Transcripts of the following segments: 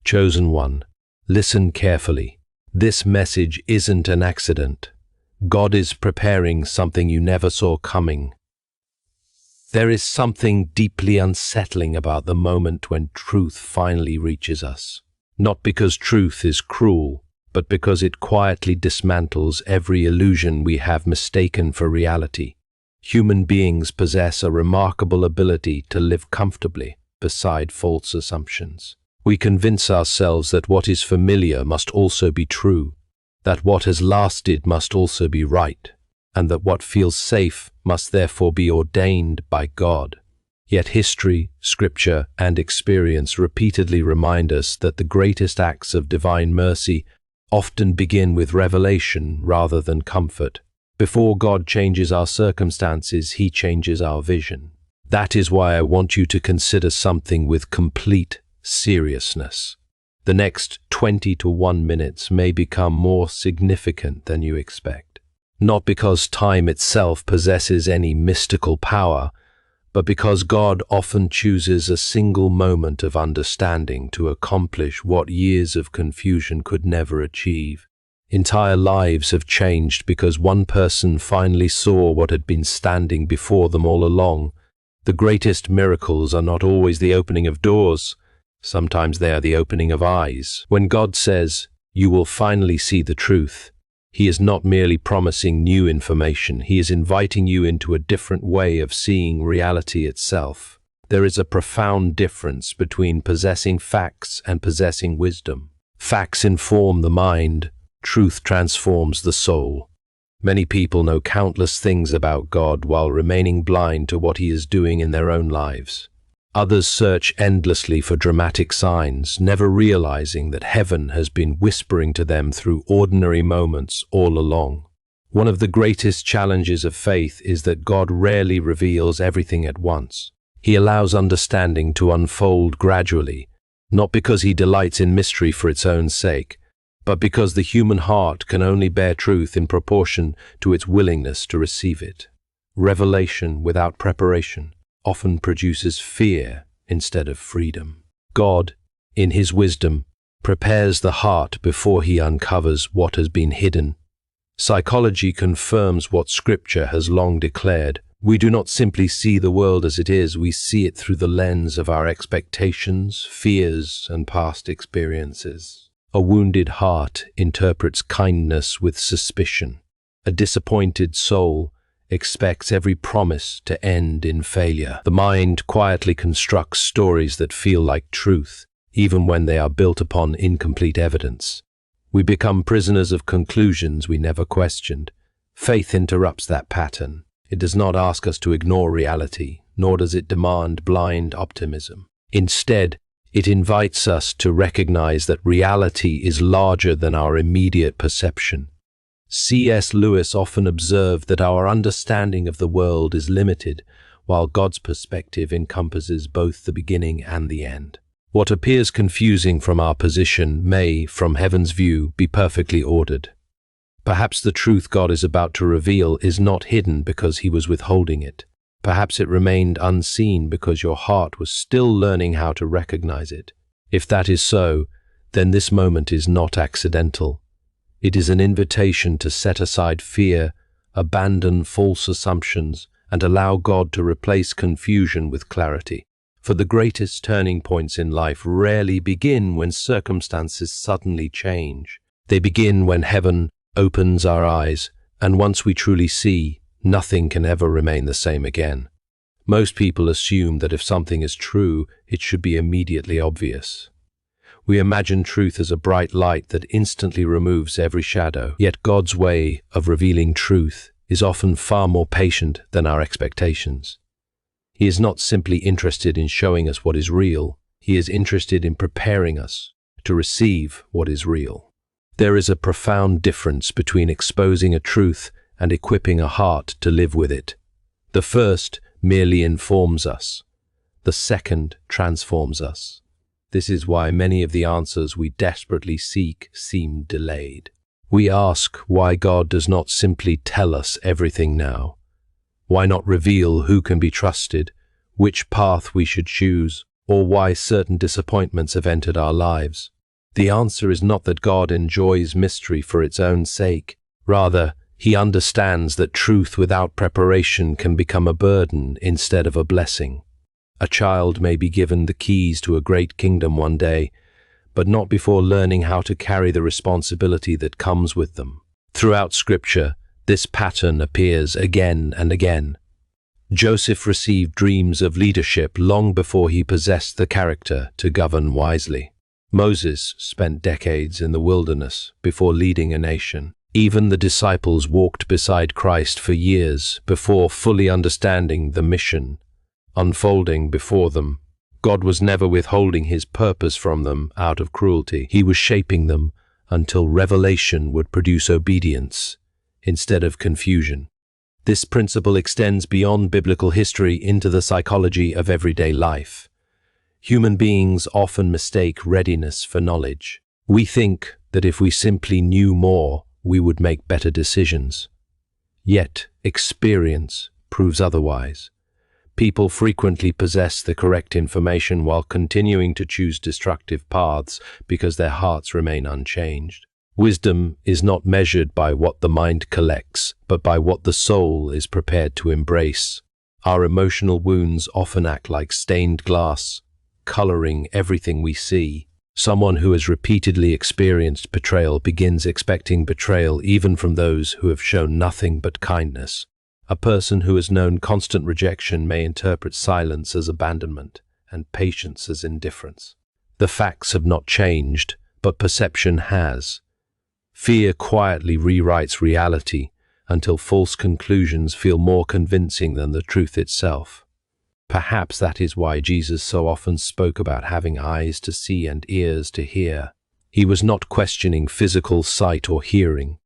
Chosen one, listen carefully. This message isn't an accident. God is preparing something you never saw coming. There is something deeply unsettling about the moment when truth finally reaches us. Not because truth is cruel, but because it quietly dismantles every illusion we have mistaken for reality. Human beings possess a remarkable ability to live comfortably beside false assumptions. We convince ourselves that what is familiar must also be true, that what has lasted must also be right, and that what feels safe must therefore be ordained by God. Yet history, scripture, and experience repeatedly remind us that the greatest acts of divine mercy often begin with revelation rather than comfort. Before God changes our circumstances, He changes our vision. That is why I want you to consider something with complete seriousness. The next 20 to 1 minutes may become more significant than you expect. Not because time itself possesses any mystical power, but because God often chooses a single moment of understanding to accomplish what years of confusion could never achieve. Entire lives have changed because one person finally saw what had been standing before them all along. The greatest miracles are not always the opening of doors. Sometimes they are the opening of eyes. When God says, "You will finally see the truth," He is not merely promising new information. He is inviting you into a different way of seeing reality itself. There is a profound difference between possessing facts and possessing wisdom. Facts inform the mind. Truth transforms the soul. Many people know countless things about God while remaining blind to what He is doing in their own lives. Others search endlessly for dramatic signs, never realizing that heaven has been whispering to them through ordinary moments all along. One of the greatest challenges of faith is that God rarely reveals everything at once. He allows understanding to unfold gradually, not because He delights in mystery for its own sake, but because the human heart can only bear truth in proportion to its willingness to receive it. Revelation without preparation often produces fear instead of freedom. God, in His wisdom, prepares the heart before He uncovers what has been hidden. Psychology confirms what Scripture has long declared. We do not simply see the world as it is, we see it through the lens of our expectations, fears, and past experiences. A wounded heart interprets kindness with suspicion. A disappointed soul expects every promise to end in failure. The mind quietly constructs stories that feel like truth, even when they are built upon incomplete evidence. We become prisoners of conclusions we never questioned. Faith interrupts that pattern. It does not ask us to ignore reality, nor does it demand blind optimism. Instead, it invites us to recognize that reality is larger than our immediate perception. C.S. Lewis often observed that our understanding of the world is limited, while God's perspective encompasses both the beginning and the end. What appears confusing from our position may, from heaven's view, be perfectly ordered. Perhaps the truth God is about to reveal is not hidden because He was withholding it. Perhaps it remained unseen because your heart was still learning how to recognize it. If that is so, then this moment is not accidental. It is an invitation to set aside fear, abandon false assumptions, and allow God to replace confusion with clarity. For the greatest turning points in life rarely begin when circumstances suddenly change. They begin when heaven opens our eyes, and once we truly see, nothing can ever remain the same again. Most people assume that if something is true, it should be immediately obvious. We imagine truth as a bright light that instantly removes every shadow. Yet God's way of revealing truth is often far more patient than our expectations. He is not simply interested in showing us what is real. He is interested in preparing us to receive what is real. There is a profound difference between exposing a truth and equipping a heart to live with it. The first merely informs us. The second transforms us. This is why many of the answers we desperately seek seem delayed. We ask why God does not simply tell us everything now. Why not reveal who can be trusted, which path we should choose, or why certain disappointments have entered our lives? The answer is not that God enjoys mystery for its own sake. Rather, he understands that truth without preparation can become a burden instead of a blessing. A child may be given the keys to a great kingdom one day, but not before learning how to carry the responsibility that comes with them. Throughout Scripture, this pattern appears again and again. Joseph received dreams of leadership long before he possessed the character to govern wisely. Moses spent decades in the wilderness before leading a nation. Even the disciples walked beside Christ for years before fully understanding the mission unfolding before them. God was never withholding his purpose from them out of cruelty. He was shaping them until revelation would produce obedience instead of confusion. This principle extends beyond biblical history into the psychology of everyday life. Human beings often mistake readiness for knowledge. We think that if we simply knew more, we would make better decisions. Yet, experience proves otherwise. People frequently possess the correct information while continuing to choose destructive paths because their hearts remain unchanged. Wisdom is not measured by what the mind collects, but by what the soul is prepared to embrace. Our emotional wounds often act like stained glass, coloring everything we see. Someone who has repeatedly experienced betrayal begins expecting betrayal even from those who have shown nothing but kindness. A person who has known constant rejection may interpret silence as abandonment and patience as indifference. The facts have not changed, but perception has. Fear quietly rewrites reality until false conclusions feel more convincing than the truth itself. Perhaps that is why Jesus so often spoke about having eyes to see and ears to hear. He was not questioning physical sight or hearing.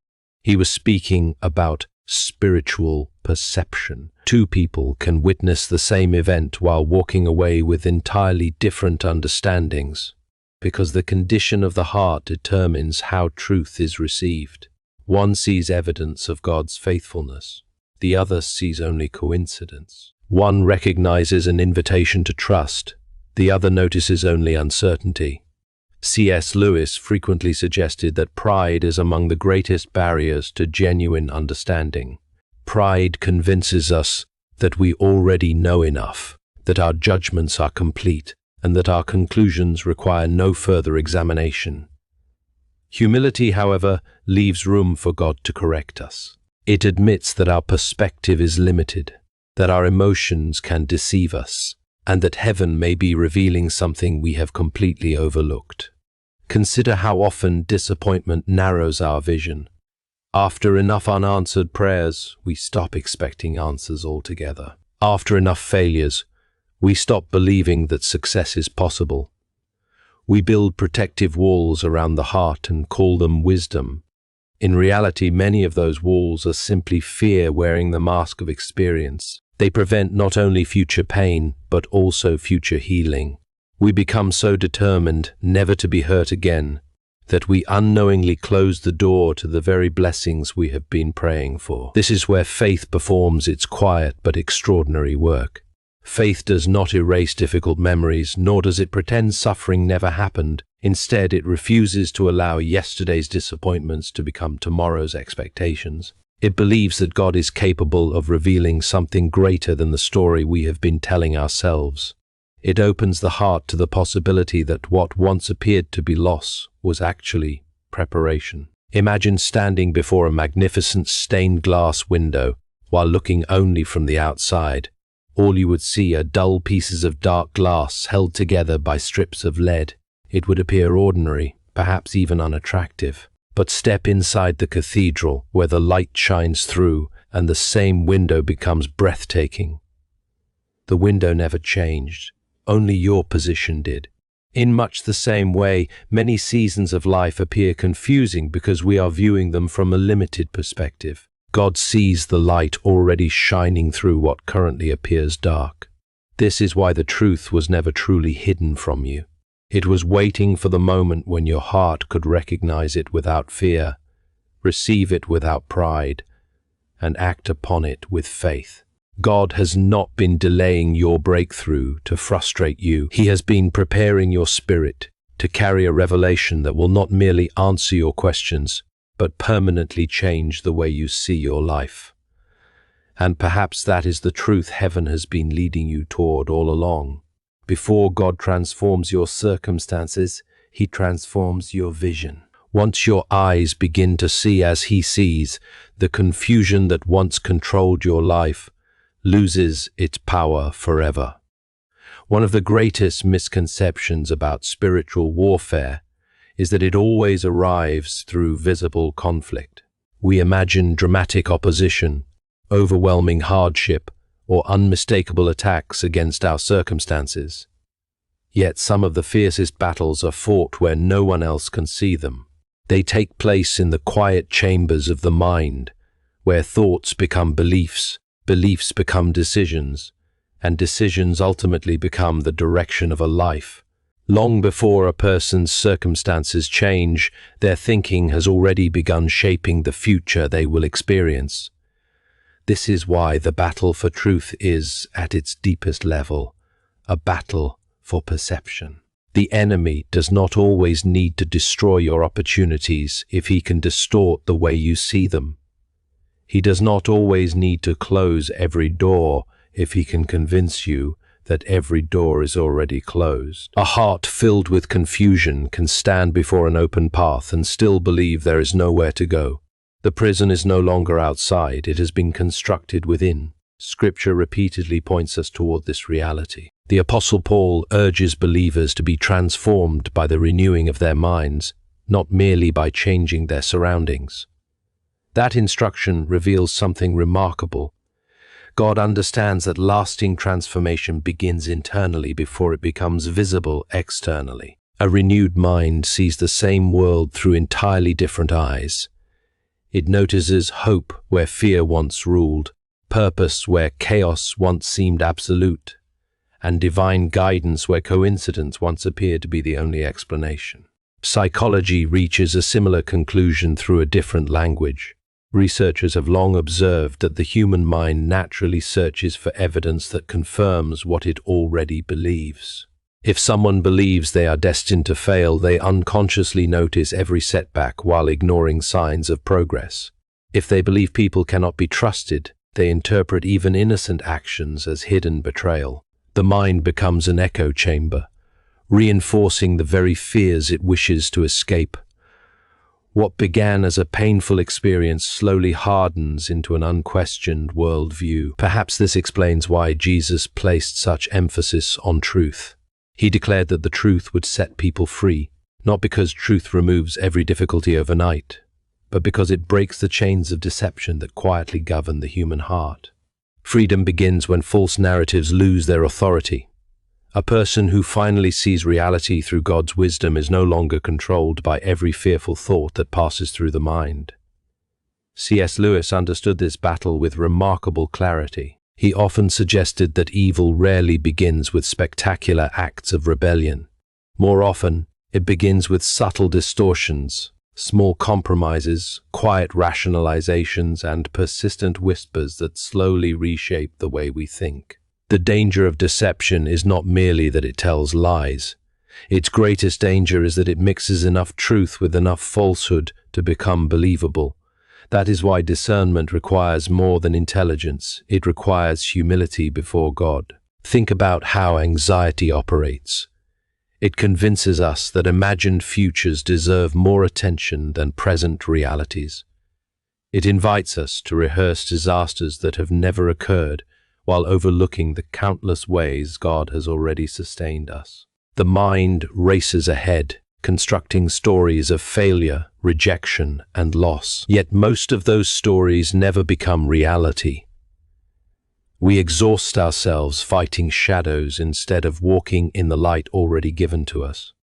He was speaking about spiritual perception. Two people can witness the same event while walking away with entirely different understandings, because the condition of the heart determines how truth is received. One sees evidence of God's faithfulness. The other sees only coincidence. One recognizes an invitation to trust. The other notices only uncertainty. C.S. Lewis frequently suggested that pride is among the greatest barriers to genuine understanding. Pride convinces us that we already know enough, that our judgments are complete, and that our conclusions require no further examination. Humility, however, leaves room for God to correct us. It admits that our perspective is limited, that our emotions can deceive us, and that heaven may be revealing something we have completely overlooked. Consider how often disappointment narrows our vision. After enough unanswered prayers, we stop expecting answers altogether. After enough failures, we stop believing that success is possible. We build protective walls around the heart and call them wisdom. In reality, many of those walls are simply fear wearing the mask of experience. They prevent not only future pain, but also future healing. We become so determined never to be hurt again that we unknowingly close the door to the very blessings we have been praying for. This is where faith performs its quiet but extraordinary work. Faith does not erase difficult memories, nor does it pretend suffering never happened. Instead, it refuses to allow yesterday's disappointments to become tomorrow's expectations. It believes that God is capable of revealing something greater than the story we have been telling ourselves. It opens the heart to the possibility that what once appeared to be loss was actually preparation. Imagine standing before a magnificent stained glass window while looking only from the outside. All you would see are dull pieces of dark glass held together by strips of lead. It would appear ordinary, perhaps even unattractive. But step inside the cathedral where the light shines through and the same window becomes breathtaking. The window never changed, only your position did. In much the same way, many seasons of life appear confusing because we are viewing them from a limited perspective. God sees the light already shining through what currently appears dark. This is why the truth was never truly hidden from you. It was waiting for the moment when your heart could recognize it without fear, receive it without pride, and act upon it with faith. God has not been delaying your breakthrough to frustrate you. He has been preparing your spirit, to carry a revelation that will not merely answer your questions, but permanently change the way you see your life. And perhaps that is the truth heaven has been leading you toward all along. Before God transforms your circumstances, He transforms your vision. Once your eyes begin to see as He sees, the confusion that once controlled your life loses its power forever. One of the greatest misconceptions about spiritual warfare is that it always arrives through visible conflict. We imagine dramatic opposition, overwhelming hardship, or unmistakable attacks against our circumstances. Yet some of the fiercest battles are fought where no one else can see them. They take place in the quiet chambers of the mind, where thoughts become beliefs, beliefs become decisions, and decisions ultimately become the direction of a life. Long before a person's circumstances change, their thinking has already begun shaping the future they will experience. This is why the battle for truth is, at its deepest level, a battle for perception. The enemy does not always need to destroy your opportunities if he can distort the way you see them. He does not always need to close every door if he can convince you that every door is already closed. A heart filled with confusion can stand before an open path and still believe there is nowhere to go. The prison is no longer outside, it has been constructed within. Scripture repeatedly points us toward this reality. The Apostle Paul urges believers to be transformed by the renewing of their minds, not merely by changing their surroundings. That instruction reveals something remarkable. God understands that lasting transformation begins internally before it becomes visible externally. A renewed mind sees the same world through entirely different eyes. It notices hope where fear once ruled, purpose where chaos once seemed absolute, and divine guidance where coincidence once appeared to be the only explanation. Psychology reaches a similar conclusion through a different language. Researchers have long observed that the human mind naturally searches for evidence that confirms what it already believes. If someone believes they are destined to fail, they unconsciously notice every setback while ignoring signs of progress. If they believe people cannot be trusted, they interpret even innocent actions as hidden betrayal. The mind becomes an echo chamber, reinforcing the very fears it wishes to escape. What began as a painful experience slowly hardens into an unquestioned worldview. Perhaps this explains why Jesus placed such emphasis on truth. He declared that the truth would set people free, not because truth removes every difficulty overnight, but because it breaks the chains of deception that quietly govern the human heart. Freedom begins when false narratives lose their authority. A person who finally sees reality through God's wisdom is no longer controlled by every fearful thought that passes through the mind. C.S. Lewis understood this battle with remarkable clarity. He often suggested that evil rarely begins with spectacular acts of rebellion. More often, it begins with subtle distortions, small compromises, quiet rationalizations, and persistent whispers that slowly reshape the way we think. The danger of deception is not merely that it tells lies. Its greatest danger is that it mixes enough truth with enough falsehood to become believable. That is why discernment requires more than intelligence. It requires humility before God. Think about how anxiety operates. It convinces us that imagined futures deserve more attention than present realities. It invites us to rehearse disasters that have never occurred, while overlooking the countless ways God has already sustained us. The mind races ahead, constructing stories of failure, rejection, and loss. Yet most of those stories never become reality. We exhaust ourselves fighting shadows instead of walking in the light already given to us.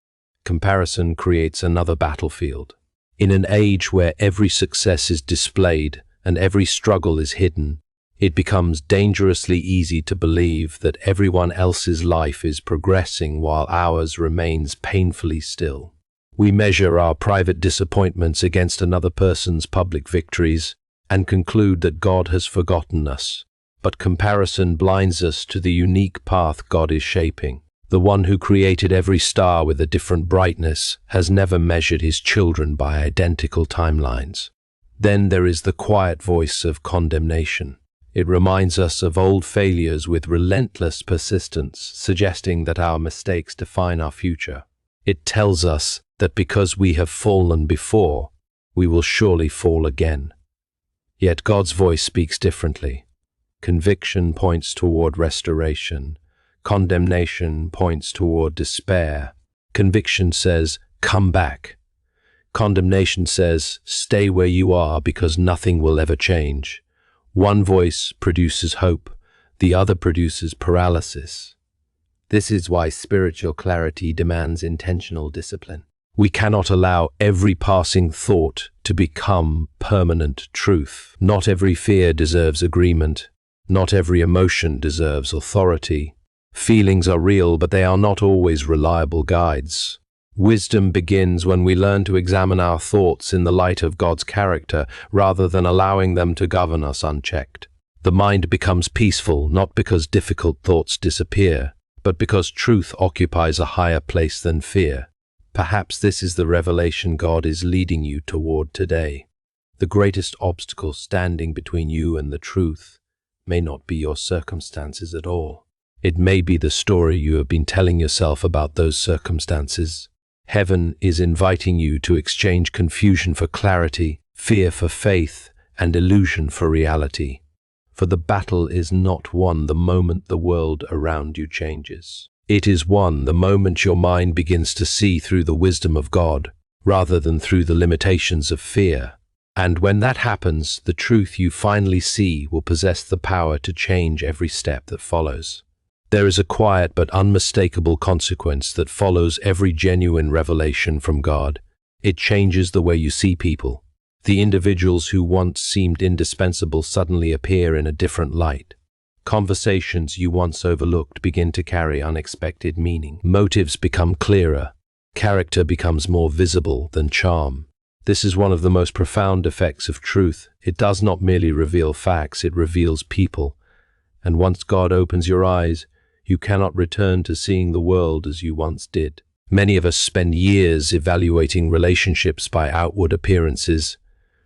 Comparison creates another battlefield. In an age where every success is displayed and every struggle is hidden, it becomes dangerously easy to believe that everyone else's life is progressing while ours remains painfully still. We measure our private disappointments against another person's public victories and conclude that God has forgotten us. But comparison blinds us to the unique path God is shaping. The one who created every star with a different brightness has never measured his children by identical timelines. Then there is the quiet voice of condemnation. It reminds us of old failures with relentless persistence, suggesting that our mistakes define our future. It tells us that because we have fallen before, we will surely fall again. Yet God's voice speaks differently. Conviction points toward restoration. Condemnation points toward despair. Conviction says, "Come back." Condemnation says, "Stay where you are because nothing will ever change." One voice produces hope, the other produces paralysis. This is why spiritual clarity demands intentional discipline. We cannot allow every passing thought to become permanent truth. Not every fear deserves agreement. Not every emotion deserves authority. Feelings are real, but they are not always reliable guides. Wisdom begins when we learn to examine our thoughts in the light of God's character, rather than allowing them to govern us unchecked. The mind becomes peaceful, not because difficult thoughts disappear, but because truth occupies a higher place than fear. Perhaps this is the revelation God is leading you toward today. The greatest obstacle standing between you and the truth may not be your circumstances at all. It may be the story you have been telling yourself about those circumstances. Heaven is inviting you to exchange confusion for clarity, fear for faith, and illusion for reality. For the battle is not won the moment the world around you changes. It is won the moment your mind begins to see through the wisdom of God, rather than through the limitations of fear. And when that happens, the truth you finally see will possess the power to change every step that follows. There is a quiet but unmistakable consequence that follows every genuine revelation from God. It changes the way you see people. The individuals who once seemed indispensable suddenly appear in a different light. Conversations you once overlooked begin to carry unexpected meaning. Motives become clearer. Character becomes more visible than charm. This is one of the most profound effects of truth. It does not merely reveal facts, it reveals people. And once God opens your eyes, you cannot return to seeing the world as you once did. Many of us spend years evaluating relationships by outward appearances.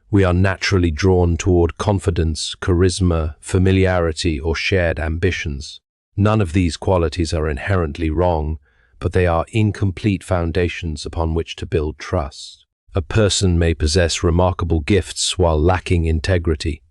We are naturally drawn toward confidence, charisma, familiarity, or shared ambitions. None of these qualities are inherently wrong, but they are incomplete foundations upon which to build trust. A person may possess remarkable gifts while lacking integrity.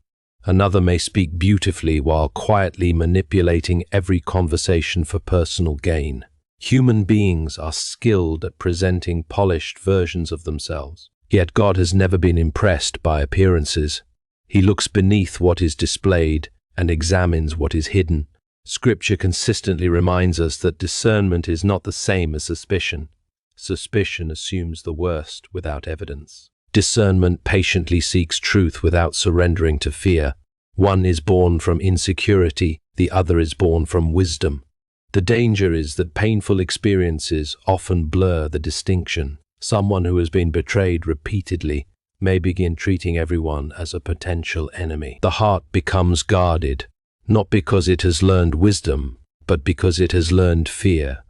Another may speak beautifully while quietly manipulating every conversation for personal gain. Human beings are skilled at presenting polished versions of themselves. Yet God has never been impressed by appearances. He looks beneath what is displayed and examines what is hidden. Scripture consistently reminds us that discernment is not the same as suspicion. Suspicion assumes the worst without evidence. Discernment patiently seeks truth without surrendering to fear. One is born from insecurity, the other is born from wisdom. The danger is that painful experiences often blur the distinction. Someone who has been betrayed repeatedly may begin treating everyone as a potential enemy. The heart becomes guarded, not because it has learned wisdom, but because it has learned fear.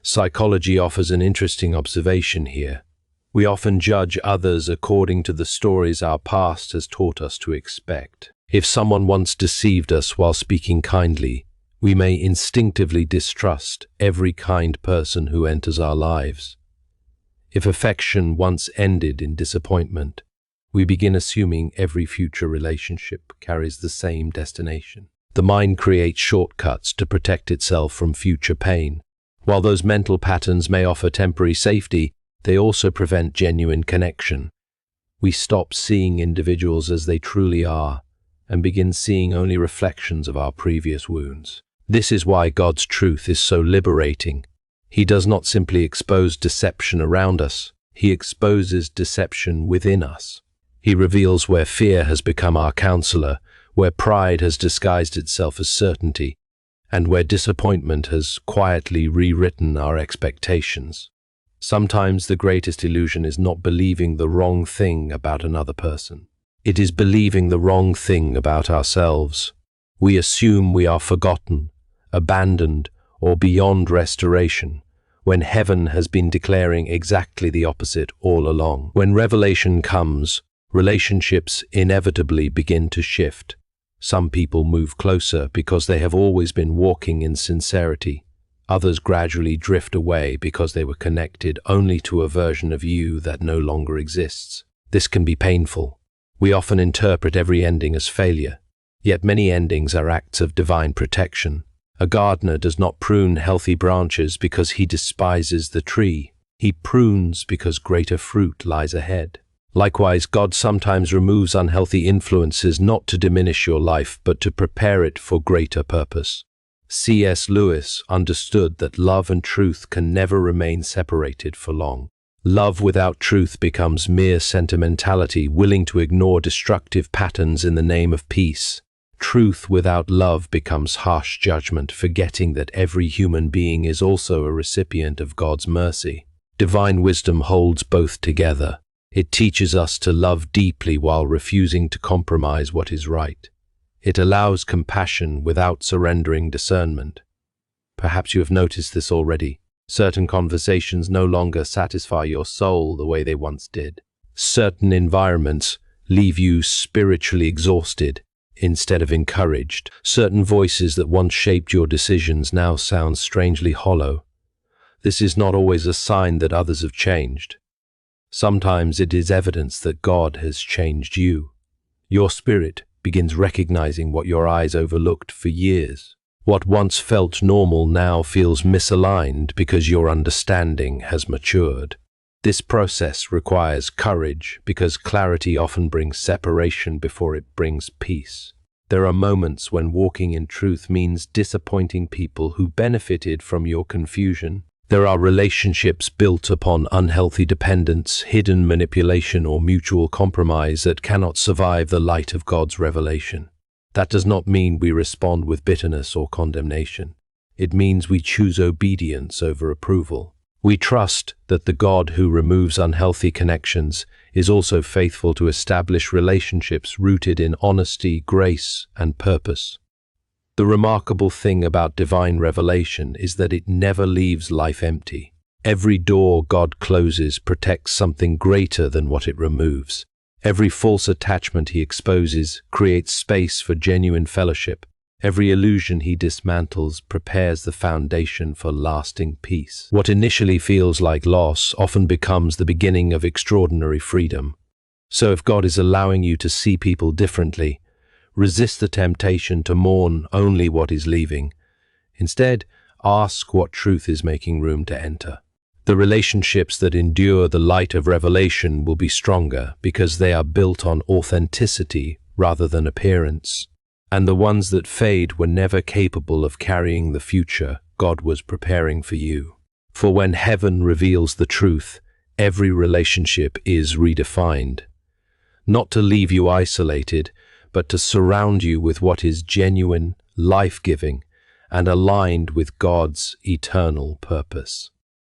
Psychology offers an interesting observation here. We often judge others according to the stories our past has taught us to expect. If someone once deceived us while speaking kindly, we may instinctively distrust every kind person who enters our lives. If affection once ended in disappointment, we begin assuming every future relationship carries the same destination. The mind creates shortcuts to protect itself from future pain. While those mental patterns may offer temporary safety, they also prevent genuine connection. We stop seeing individuals as they truly are and begin seeing only reflections of our previous wounds. This is why God's truth is so liberating. He does not simply expose deception around us, He exposes deception within us. He reveals where fear has become our counselor, where pride has disguised itself as certainty, and where disappointment has quietly rewritten our expectations. Sometimes the greatest illusion is not believing the wrong thing about another person. It is believing the wrong thing about ourselves. We assume we are forgotten, abandoned, or beyond restoration, when heaven has been declaring exactly the opposite all along. When revelation comes, relationships inevitably begin to shift. Some people move closer because they have always been walking in sincerity. Others gradually drift away because they were connected only to a version of you that no longer exists. This can be painful. We often interpret every ending as failure, yet many endings are acts of divine protection. A gardener does not prune healthy branches because he despises the tree. He prunes because greater fruit lies ahead. Likewise, God sometimes removes unhealthy influences not to diminish your life, but to prepare it for greater purpose. C.S. Lewis understood that love and truth can never remain separated for long. Love without truth becomes mere sentimentality, willing to ignore destructive patterns in the name of peace. Truth without love becomes harsh judgment, forgetting that every human being is also a recipient of God's mercy. Divine wisdom holds both together. It teaches us to love deeply while refusing to compromise what is right. It allows compassion without surrendering discernment. Perhaps you have noticed this already. Certain conversations no longer satisfy your soul the way they once did. Certain environments leave you spiritually exhausted instead of encouraged. Certain voices that once shaped your decisions now sound strangely hollow. This is not always a sign that others have changed. Sometimes it is evidence that God has changed you. Your spirit begins recognizing what your eyes overlooked for years. What once felt normal now feels misaligned because your understanding has matured. This process requires courage because clarity often brings separation before it brings peace. There are moments when walking in truth means disappointing people who benefited from your confusion. There are relationships built upon unhealthy dependence, hidden manipulation, or mutual compromise that cannot survive the light of God's revelation. That does not mean we respond with bitterness or condemnation. It means we choose obedience over approval. We trust that the God who removes unhealthy connections is also faithful to establish relationships rooted in honesty, grace, and purpose. The remarkable thing about divine revelation is that it never leaves life empty. Every door God closes protects something greater than what it removes. Every false attachment he exposes creates space for genuine fellowship. Every illusion he dismantles prepares the foundation for lasting peace. What initially feels like loss often becomes the beginning of extraordinary freedom. So if God is allowing you to see people differently, resist the temptation to mourn only what is leaving. Instead, ask what truth is making room to enter. The relationships that endure the light of revelation will be stronger because they are built on authenticity rather than appearance. And the ones that fade were never capable of carrying the future God was preparing for you. For when heaven reveals the truth, every relationship is redefined. Not to leave you isolated, but to surround you with what is genuine, life-giving, and aligned with God's eternal purpose.